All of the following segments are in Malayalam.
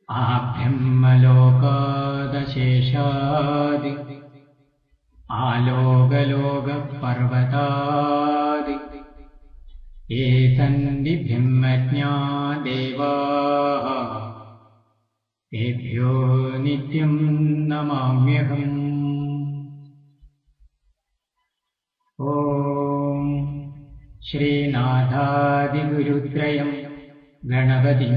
ആബ്രഹ്മലോകാദശേഷാദി ആലോകലോകപർവതാദി ഏതന്തി ബ്രഹ്മജ്ഞാ ദേവാഃ തേഭ്യോ നിത്യം നമാമ്യഹം. ഓം ശ്രീനാഥാദിഗുരുത്രയം ഗണപതിം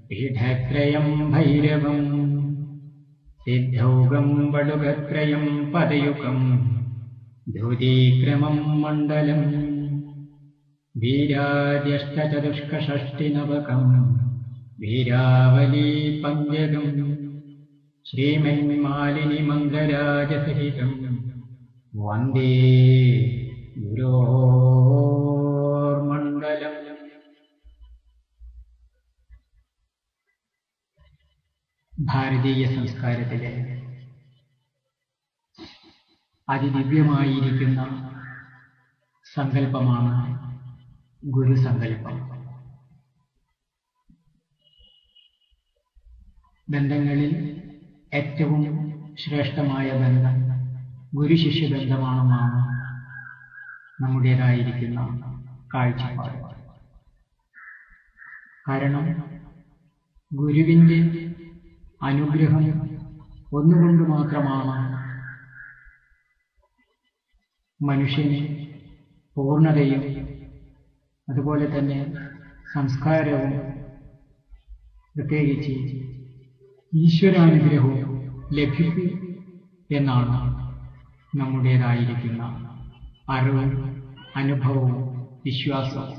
പീഠത്രയം ഭൈരവം സിദ്ധൗകം വടുകത്രയം പദയുഗം ധൂതീക്രമം മണ്ഡലം വീരാദ്യഷ്ടചതുഷ്കഷഷ്ടിനവകം വീരാവലീ പഞ്ചകം ശ്രീമന്മാലിനി മംഗരാജസഹിതം വന്ദേ ഗുരോർമണ്ഡലം. ഭാരതീയ സംസ്കാരത്തിലെ അതിദിവ്യമായിരിക്കുന്ന സങ്കല്പമാണ് ഗുരുസങ്കല്പം. ബന്ധങ്ങളിൽ ഏറ്റവും ശ്രേഷ്ഠമായ ബന്ധം ഗുരുശിഷ്യ ബന്ധമാണെന്നാണ് നമ്മുടേതായിരിക്കുന്ന കാഴ്ചപ്പാട്. കാരണം ഗുരുവിൻ്റെ അനുഗ്രഹം ഒന്നുകൊണ്ട് മാത്രമാണ് മനുഷ്യന് പൂർണ്ണതയും അതുപോലെ തന്നെ സംസ്കാരവും പ്രത്യേകിച്ച് ഈശ്വരാനുഗ്രഹവും ലഭിക്കും എന്നാണ് നമ്മുടേതായിരിക്കുന്ന അറിവും അനുഭവവും വിശ്വാസവും.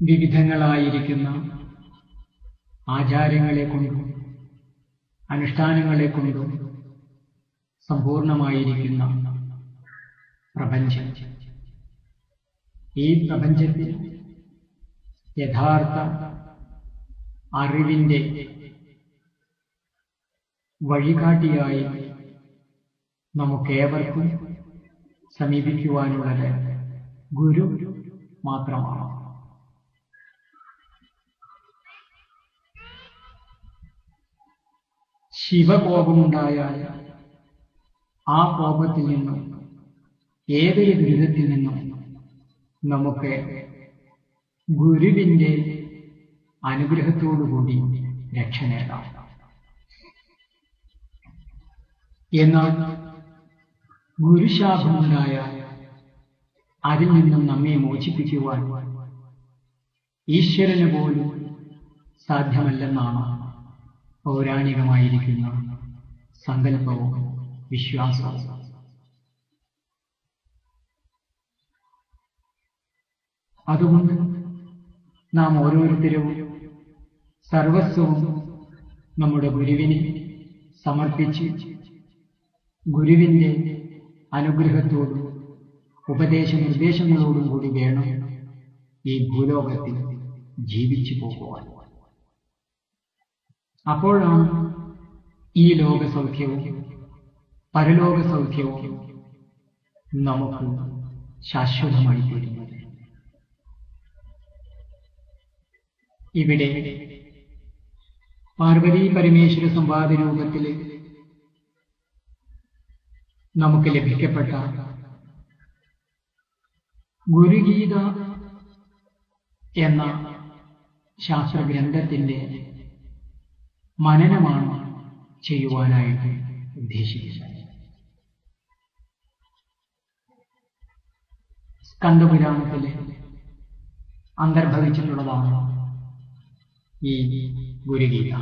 വിവിധങ്ങളായിരിക്കുന്ന ആചാരങ്ങളെ കൊണ്ടും അനുഷ്ഠാനങ്ങളെ കൊണ്ടും സമ്പൂർണമായിരിക്കുന്ന പ്രപഞ്ചം, ഈ പ്രപഞ്ചത്തിൽ യഥാർത്ഥ അറിവിൻ്റെ വഴികാട്ടിയായി നമുക്കേവർക്കും സമീപിക്കുവാനുള്ളത് ഗുരു മാത്രമാണ്. ശിവകോപമുണ്ടായാൽ ആ കോപത്തിൽ നിന്നും ഏതൊരു ദുരിതത്തിൽ നിന്നും നമുക്ക് ഗുരുവിൻ്റെ അനുഗ്രഹത്തോടുകൂടി രക്ഷ നേടാം. എന്നാൽ ഗുരുശാപമുണ്ടായാൽ അതിൽ നിന്നും നമ്മെ മോചിപ്പിക്കുവാൻ ഈശ്വരന് പോലും സാധ്യമല്ലെന്നാണ് പൗരാണികമായിരിക്കുന്ന സങ്കല്പവും വിശ്വാസവും. അതുകൊണ്ട് നാം ഓരോരുത്തരും സർവസ്വവും നമ്മുടെ ഗുരുവിനെ സമർപ്പിച്ച് ഗുരുവിൻ്റെ അനുഗ്രഹത്തോടും ഉപദേശനിർദ്ദേശങ്ങളോടും കൂടി വേണം ഈ ഭൂലോകത്തിൽ ജീവിച്ചു പോകുവാൻ. അപ്പോഴാണ് ഈ ലോകസൗഖ്യവും പരലോക സൗഖ്യവും നമുക്ക് ശാശ്വതമായി തീരുന്നത്. ഇവിടെ പാർവതി പരമേശ്വര സംവാദ രൂപത്തിൽ നമുക്ക് ലഭിക്കപ്പെട്ട ഗുരുഗീത എന്ന ശാസ്ത്രഗ്രന്ഥത്തിൻ്റെ മനനമാണ് ചെയ്യുവാനായിട്ട് ഉദ്ദേശിക്കുന്നത്. സ്കന്ദപുരാണത്തിൽ അന്തർഭവിച്ചിട്ടുള്ളതാണ് ഈ ഗുരുഗീത.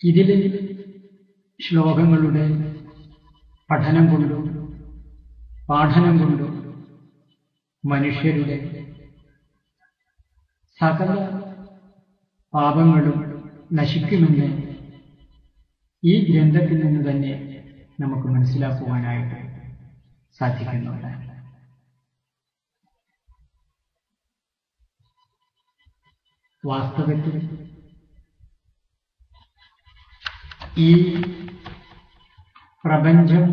ഇതിൽ ശ്ലോകങ്ങളുടെ പഠനം കൊണ്ടും പാഠനം കൊണ്ടും മനുഷ്യരുടെ സകല പാപങ്ങളും നശിക്കുമെന്ന് ഈ ഗ്രന്ഥത്തിൽ നിന്ന് തന്നെ നമുക്ക് മനസ്സിലാക്കുവാനായിട്ട് സാധിക്കുന്നുണ്ട്. വാസ്തവത്തിൽ ഈ പ്രപഞ്ചം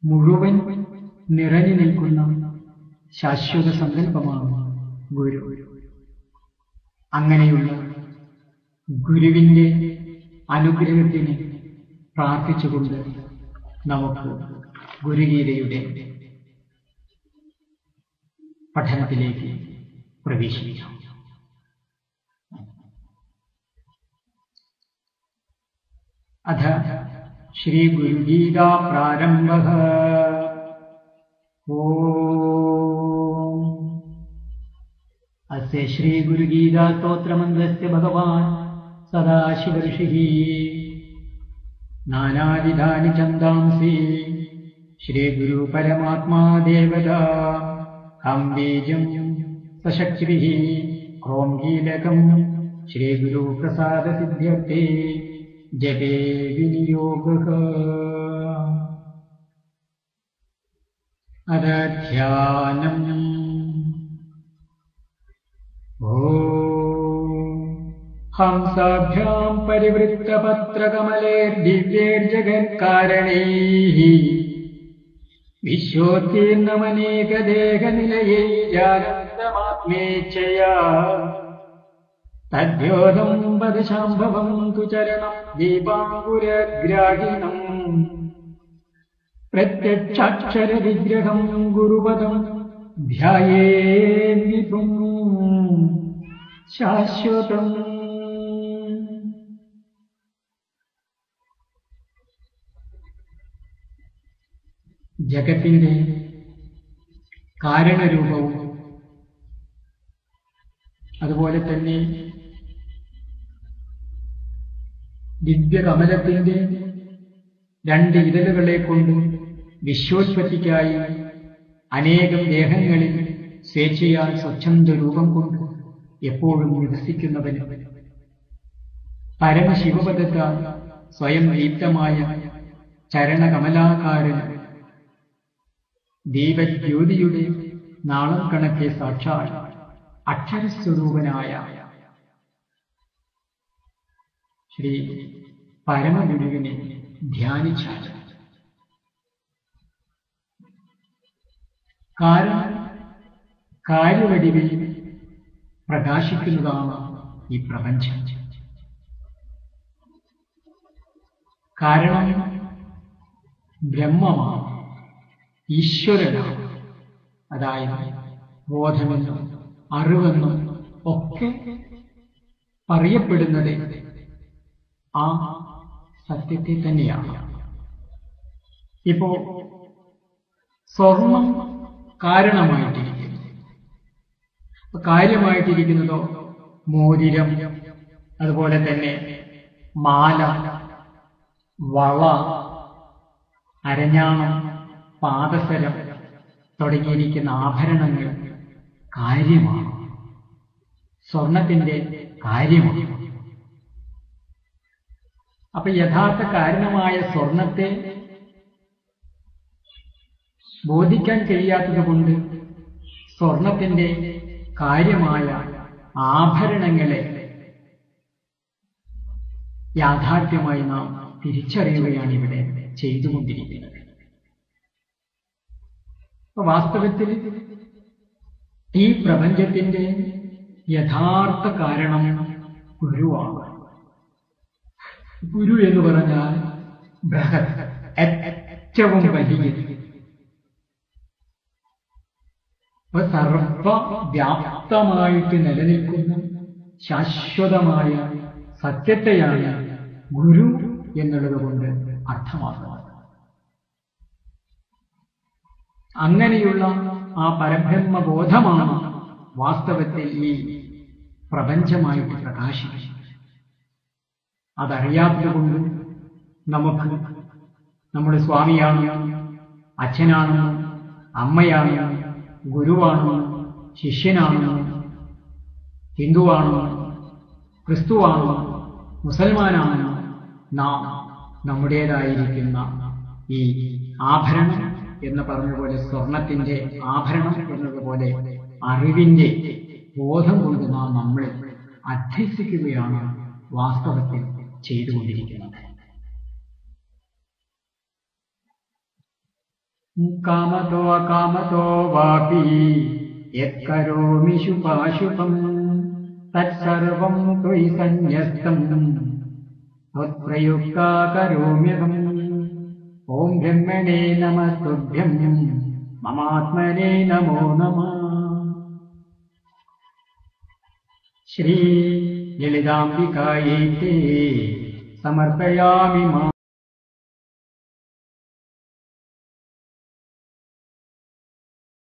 മുഴുവൻ നിറഞ്ഞു നിൽക്കുന്ന ശാശ്വത സങ്കല്പമാണ് ഗുരു. അങ്ങനെയുള്ള ഗുരുവിന്റെ അനുഗ്രഹത്തിന് പ്രാർത്ഥിച്ചുകൊണ്ട് നമുക്ക് ഗുരുഗീതയുടെ പഠനത്തിലേക്ക് പ്രവേശിക്കാം. അഥ ശ്രീ ഗുരുഗീതാ പ്രാരംഭഃ. ഓം. അസ്യ ശ്രീ ഗുരുഗീതാ സ്തോത്രമന്ത്രസ്യ ഭഗവാൻ സദാശിവ ഋഷിഃ നാനാവിധാനി ഛന്ദാംസി ശ്രീ ഗുരു പരമാത്മാ ദേവതാ ഹം ബീജം സശക്തിഃ ക്രോം കീലകം ശ്രീ ഗുരു പ്രസാദ സിദ്ധ്യർത്ഥേ ജപേ വിനിയോഗഃ. അധ്യാനം. ഓം ഹംസാഭ്യാം പരിവൃത്തപത്രകമലേർദിവ്യൈർജഗത്കാരണൈഃ വിശ്വോത്തീർണമനേകദേഹനിലയൈരാനന്ദമാത്മേച്ഛയാ തദ്യോധം പദശാംഭവം തു ചരണം ദീപാങ്കുരഗ്രാഹിണം പ്രത്യക്ഷാക്ഷരവിഗ്രഹം ഗുരുപദം ധ്യായേന്വിപും ശാശ്വതം. ജഗത്തിന്റെ കാരണരൂപവും അതുപോലെ തന്നെ ദിവ്യകമലത്തിന്റെ രണ്ട് ഇതളുകളെ കൊണ്ട് വിശ്വോത്പത്തിക്കായി അനേകം ദേഹങ്ങളിൽ സ്വേച്ഛയാൽ സ്വച്ഛന്ദ രൂപം കൊണ്ട് എപ്പോഴും നിവസിക്കുന്നവന് പരമശിവപദത്താൽ സ്വയം ദീപ്തമായ ചരണകമലാകാരൻ ദീപജ്യോതിയുടെ നാളം കണക്കെ സാക്ഷാൽ അക്ഷരസ്വരൂപനായ ശ്രീ പരമഗുരുവിനെ ധ്യാനിച്ചാൽ കാരണം കാര്യവടിവിൽ പ്രകാശിക്കുന്നതാണ് ഈ പ്രപഞ്ചം. കാരണം ബ്രഹ്മമാണ്, ഈശ്വരനാണ്. അതായത് ബോധമെന്നും അറിവെന്നും ഒക്കെ പറയപ്പെടുന്നത് ആ സത്യത്തെ തന്നെയാണ്. ഇപ്പോ സ്വർണം കാരണമായിട്ടിരിക്കുന്നു, കാര്യമായിട്ടിരിക്കുന്നതോ മോതിരം, അതുപോലെ തന്നെ മാല, വള, അരഞ്ഞാണം, പാദസരം തുടങ്ങിയിരിക്കുന്ന ആഭരണങ്ങൾ കാര്യമാണ്, സ്വർണത്തിന്റെ കാര്യമാണ്. അപ്പൊ യഥാർത്ഥ കാരണമായ സ്വർണത്തെ ബോധിക്കാൻ കഴിയാത്തതുകൊണ്ട് സ്വർണത്തിന്റെ കാര്യമായ ആഭരണങ്ങളെ യാഥാർത്ഥ്യമായി നാം തിരിച്ചറിയുകയാണ് ഇവിടെ ചെയ്തുകൊണ്ടിരിക്കുന്നത്. വാസ്തവത്തിൽ ഈ പ്രപഞ്ചത്തിന്റെ യഥാർത്ഥ കാരണം ഗുരുവാണ്. ഗുരു എന്ന് പറഞ്ഞാൽ ബൃഹത്, ഏറ്റവും വലിയത്, സർവവ്യാപ്തമായിട്ട് നിലനിൽക്കുന്ന ശാശ്വതമായ സത്യത്തെയാണ് ഗുരു എന്നുള്ളത് കൊണ്ട് അർത്ഥമാക്കുന്നത്. അങ്ങനെയുള്ള ആ പരബ്രഹ്മബോധമാണ് വാസ്തവത്തിൽ ഈ പ്രപഞ്ചമായിട്ട് പ്രകാശിക്കുന്നത്. അതറിയാത്തതുകൊണ്ട് നമുക്ക് നമ്മുടെ സ്വാമിയാണെന്നും അച്ഛനാണെന്നും അമ്മയാണെന്നും ഗുരുവാണെന്നും ശിഷ്യനാണെന്നും ഹിന്ദുവാണെന്നും ക്രിസ്തുവാണെന്നും മുസൽമാനാണെന്നും നാം നമ്മുടേതായിരിക്കുന്ന ഈ ആഭരണം എന്ന് പറഞ്ഞതുപോലെ സ്വർണത്തിന്റെ ആഭരണം എന്നതുപോലെ അറിവിന്റെ ബോധം കൊണ്ട് നാം നമ്മളെ അധ്യസിക്കുകയാണ് വാസ്തവത്തിൽ ചെയ്തുകൊണ്ടിരിക്കുന്നത്. കാമതോ അകാമതോ വാപി യത്കരോമി ശുഭാശുഭം തത്സർവം ത്വയി സന്യസ്തം ത്വത്പ്രയുക്താ കരോമ്യഹം. ഓം ബ്രഹ്മണേ നമസ്തുഭ്യം മമാത്മനേ നമോ നമഃ. ശ്രീ ലളിതാംബികായൈ തേ സമർപ്പയാമി മാ